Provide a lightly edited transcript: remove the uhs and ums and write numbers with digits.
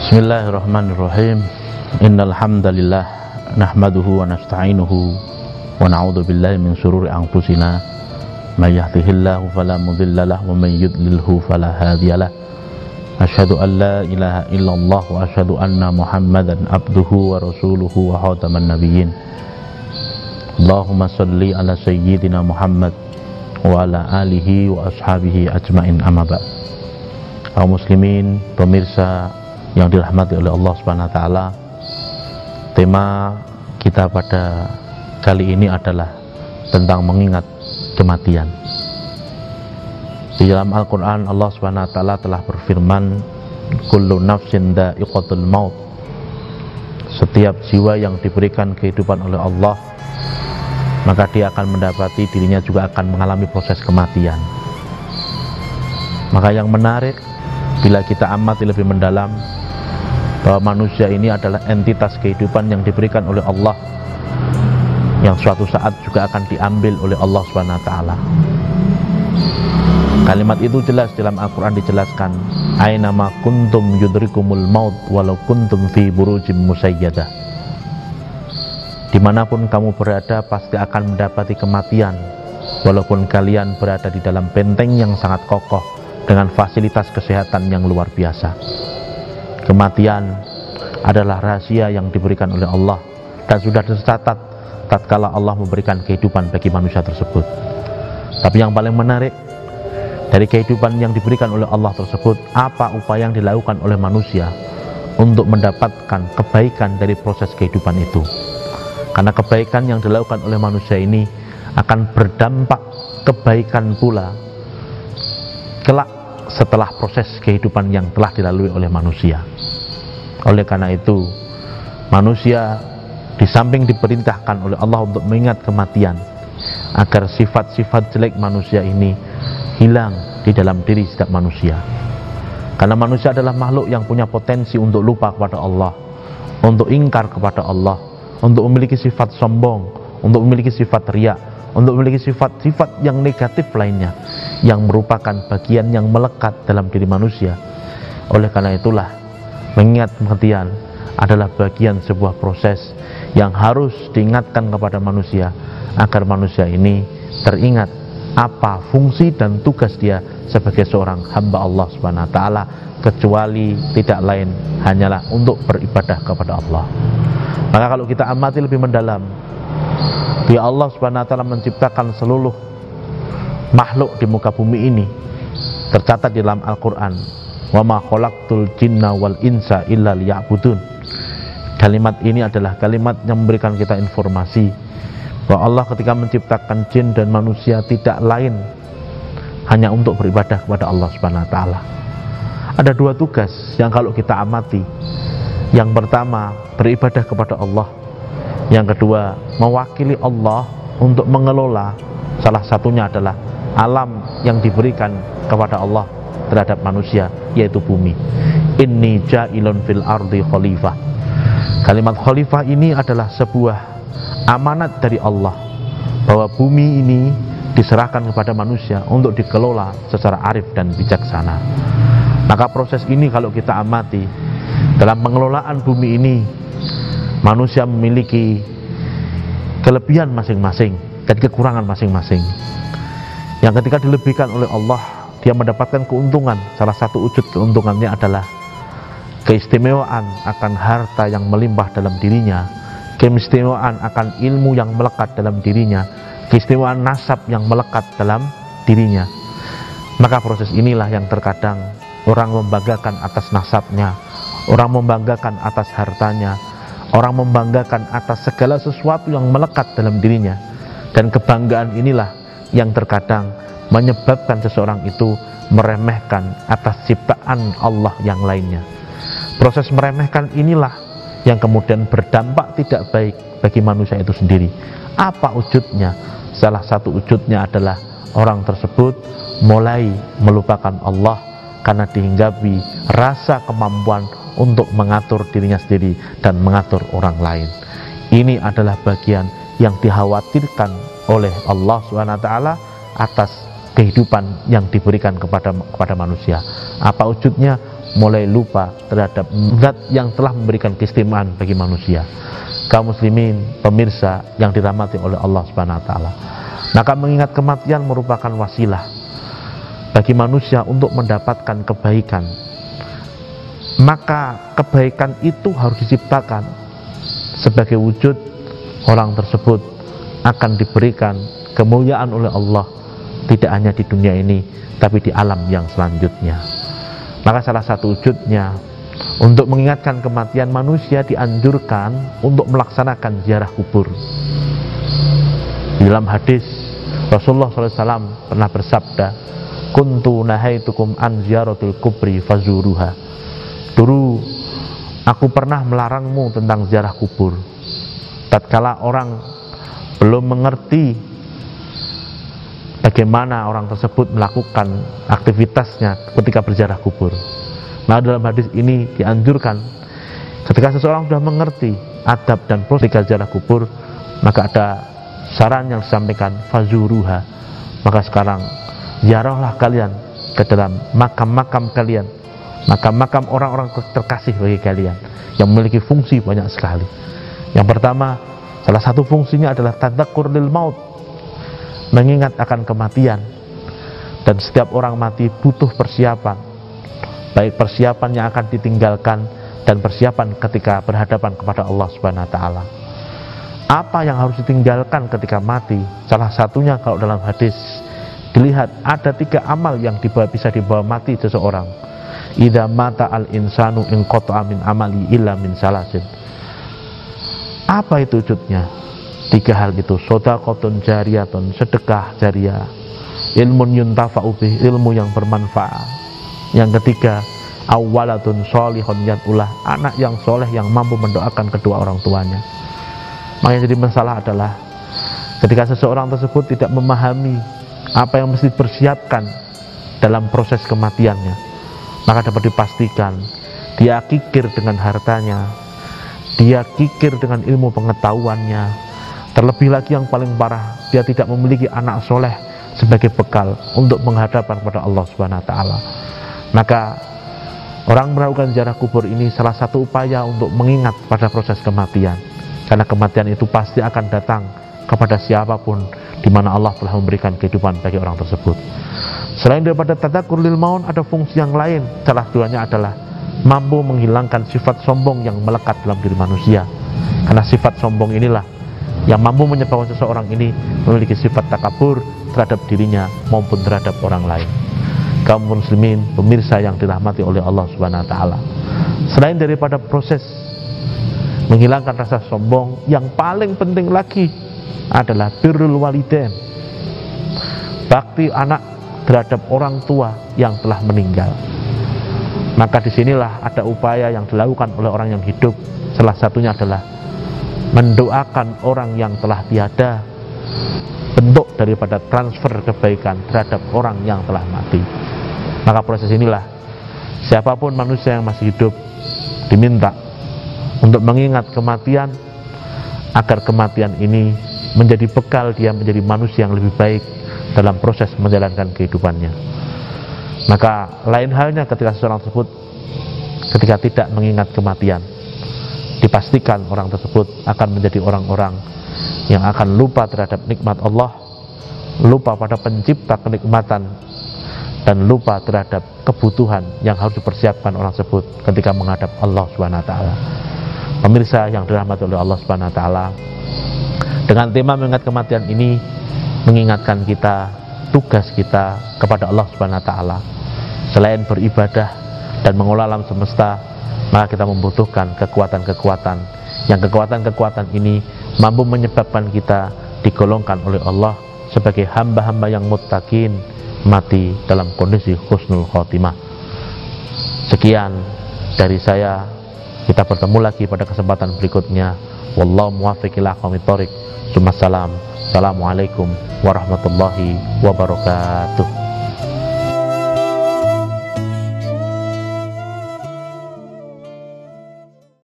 Bismillahirrahmanirrahim. Innal hamdalillah nahmaduhu wa nasta'inuhu wa na'udzu billahi min shururi anfusina may yahdihillahu fala mudilla lahu wa may yudlilhu fala hadiyalah. Asyhadu an la ilaha illallah wa asyhadu anna Muhammadan abduhu wa rasuluhu wa khataman nabiyyin. Allahumma shalli ala sayyidina Muhammad wa ala alihi wa ashabihi ajmain, amma ba'd. Kaum muslimin, pemirsa yang dirahmati oleh Allah Subhanahu wa taala, tema kita pada kali ini adalah tentang mengingat kematian. Di dalam Al-Qur'an Allah Subhanahu wa taala telah berfirman, kullu nafsin dha'iqatul maut. Setiap jiwa yang diberikan kehidupan oleh Allah, maka dia akan mendapati dirinya juga akan mengalami proses kematian. Maka yang menarik bila kita amati lebih mendalam bahwa manusia ini adalah entitas kehidupan yang diberikan oleh Allah, yang suatu saat juga akan diambil oleh Allah Subhanahu wa taala. Kalimat itu jelas dalam Al-Quran dijelaskan, aina ma kuntum yudrikumul maut walau kuntum fi burujim musayyadah. Dimanapun kamu berada pasti akan mendapati kematian, walaupun kalian berada di dalam benteng yang sangat kokoh dengan fasilitas kesehatan yang luar biasa. Kematian adalah rahasia yang diberikan oleh Allah dan sudah tercatat tatkala Allah memberikan kehidupan bagi manusia tersebut. Tapi yang paling menarik dari kehidupan yang diberikan oleh Allah tersebut, apa upaya yang dilakukan oleh manusia untuk mendapatkan kebaikan dari proses kehidupan itu. Karena kebaikan yang dilakukan oleh manusia ini akan berdampak kebaikan pula kelak setelah proses kehidupan yang telah dilalui oleh manusia. Oleh karena itu, manusia di samping diperintahkan oleh Allah untuk mengingat kematian, agar sifat-sifat jelek manusia ini hilang di dalam diri setiap manusia. Karena manusia adalah makhluk yang punya potensi untuk lupa kepada Allah, untuk ingkar kepada Allah, untuk memiliki sifat sombong, untuk memiliki sifat riya, untuk memiliki sifat-sifat yang negatif lainnya, yang merupakan bagian yang melekat dalam diri manusia. Oleh karena itulah, mengingat kematian adalah bagian sebuah proses yang harus diingatkan kepada manusia, agar manusia ini teringat apa fungsi dan tugas dia sebagai seorang hamba Allah Subhanahu wa taala, kecuali tidak lain hanyalah untuk beribadah kepada Allah. Maka kalau kita amati lebih mendalam, ya Allah Subhanahu wa taala menciptakan seluruh makhluk di muka bumi ini. Tercatat di dalam Al-Qur'an, wa ma khalaqtul jinna wal insa illa liya'budun. Kalimat ini adalah kalimat yang memberikan kita informasi bahwa Allah ketika menciptakan jin dan manusia tidak lain hanya untuk beribadah kepada Allah Subhanahu wa taala. Ada dua tugas yang kalau kita amati. Yang pertama, beribadah kepada Allah. Yang kedua, mewakili Allah untuk mengelola, salah satunya adalah alam yang diberikan kepada Allah terhadap manusia, yaitu bumi. Inni ja'ilun fil ardi khalifah. Kalimat khalifah ini adalah sebuah amanat dari Allah, bahwa bumi ini diserahkan kepada manusia untuk dikelola secara arif dan bijaksana. Maka proses ini kalau kita amati, dalam pengelolaan bumi ini manusia memiliki kelebihan masing-masing dan kekurangan masing-masing, yang ketika dilebihkan oleh Allah, dia mendapatkan keuntungan. Salah satu wujud keuntungannya adalah keistimewaan akan harta yang melimpah dalam dirinya, keistimewaan akan ilmu yang melekat dalam dirinya, keistimewaan nasab yang melekat dalam dirinya. Maka proses inilah yang terkadang orang membanggakan atas nasabnya, orang membanggakan atas hartanya, orang membanggakan atas segala sesuatu yang melekat dalam dirinya. Dan kebanggaan inilah yang terkadang menyebabkan seseorang itu meremehkan atas ciptaan Allah yang lainnya. Proses meremehkan inilah yang kemudian berdampak tidak baik bagi manusia itu sendiri. Apa wujudnya? Salah satu wujudnya adalah orang tersebut mulai melupakan Allah karena dihinggapi rasa kemampuan untuk mengatur dirinya sendiri dan mengatur orang lain. Ini adalah bagian yang dikhawatirkan oleh Allah SWT atas kehidupan yang diberikan kepada manusia. Apa wujudnya? mulai lupa terhadap zat yang telah memberikan keistimewaan bagi manusia. Kaum muslimin, pemirsa yang dirahmati oleh Allah Subhanahu wa taala. Maka mengingat kematian merupakan wasilah bagi manusia untuk mendapatkan kebaikan. Maka kebaikan itu harus diciptakan sebagai wujud orang tersebut akan diberikan kemuliaan oleh Allah, tidak hanya di dunia ini tapi di alam yang selanjutnya. Maka salah satu wujudnya untuk mengingatkan kematian, manusia dianjurkan untuk melaksanakan ziarah kubur. Di dalam hadis Rasulullah SAW pernah bersabda, kuntu nahaitukum an ziyaratul kubri fazuruha. Dulu aku pernah melarangmu tentang ziarah kubur. Tatkala orang belum mengerti bagaimana orang tersebut melakukan aktivitasnya ketika berziarah kubur. Nah, dalam hadis ini dianjurkan ketika seseorang sudah mengerti adab dan proses ziarah kubur, maka ada saran yang disampaikan, fazuruha. Maka sekarang ziarahlah kalian ke dalam makam-makam kalian, makam-makam orang-orang terkasih bagi kalian yang memiliki fungsi banyak sekali. Yang pertama, salah satu fungsinya adalah tadzakur lil maut, mengingat akan kematian. Dan setiap orang mati butuh persiapan, baik persiapan yang akan ditinggalkan dan persiapan ketika berhadapan kepada Allah Subhanahu wa taala. Apa yang harus ditinggalkan ketika mati? Salah satunya kalau dalam hadis dilihat ada 3 amal yang bisa dibawa mati seseorang. Idza mata al insanu inqata'a min amali illa min salasin. Apa itu wujudnya? 3 hal itu, shadaqatun jariyatun, sedekah jariah, ilmun yuntafa'u bih, ilmu yang bermanfaat. Yang ketiga, awwalatun sholihun yad'ulah, anak yang soleh yang mampu mendoakan kedua orang tuanya. Makanya jadi masalah adalah ketika seseorang tersebut tidak memahami apa yang mesti dipersiapkan dalam proses kematiannya, maka dapat dipastikan dia kikir dengan hartanya, dia kikir dengan ilmu pengetahuannya. Terlebih lagi yang paling parah, dia tidak memiliki anak soleh sebagai bekal untuk menghadapkan kepada Allah Subhanahu wa taala. Maka orang melakukan ziarah kubur ini salah satu upaya untuk mengingat pada proses kematian, karena kematian itu pasti akan datang kepada siapapun, di mana Allah telah memberikan kehidupan bagi orang tersebut. Selain daripada tadzakur lil maut, ada fungsi yang lain. Salah satunya adalah mampu menghilangkan sifat sombong yang melekat dalam diri manusia. Karena sifat sombong inilah yang mampu menyebabkan seseorang ini memiliki sifat takabur terhadap dirinya maupun terhadap orang lain. Kaum muslimin, pemirsa yang dirahmati oleh Allah Subhanahu wa taala. Selain daripada proses menghilangkan rasa sombong, yang paling penting lagi adalah birrul walidain, bakti anak terhadap orang tua yang telah meninggal. Maka disinilah ada upaya yang dilakukan oleh orang yang hidup. Salah satunya adalah mendoakan orang yang telah tiada, bentuk daripada transfer kebaikan terhadap orang yang telah mati. Maka proses inilah siapapun manusia yang masih hidup diminta untuk mengingat kematian, agar kematian ini menjadi bekal dia menjadi manusia yang lebih baik dalam proses menjalankan kehidupannya. Maka lain halnya ketika seseorang tersebut ketika tidak mengingat kematian, dipastikan orang tersebut akan menjadi orang-orang yang akan lupa terhadap nikmat Allah, lupa pada pencipta kenikmatan, dan lupa terhadap kebutuhan yang harus dipersiapkan orang tersebut ketika menghadap Allah Subhanahu wa taala. Pemirsa yang dirahmati oleh Allah Subhanahu wa taala, dengan tema mengingat kematian ini mengingatkan kita tugas kita kepada Allah Subhanahu wa taala. Selain beribadah dan mengelola alam semesta, maka kita membutuhkan kekuatan-kekuatan yang kekuatan-kekuatan ini mampu menyebabkan kita digolongkan oleh Allah sebagai hamba-hamba yang muttaqin, mati dalam kondisi husnul khotimah. Sekian dari saya, kita bertemu lagi pada kesempatan berikutnya. Wallahu muwaffiq ila aqwamit thoriq. Assalamualaikum warahmatullahi wabarakatuh.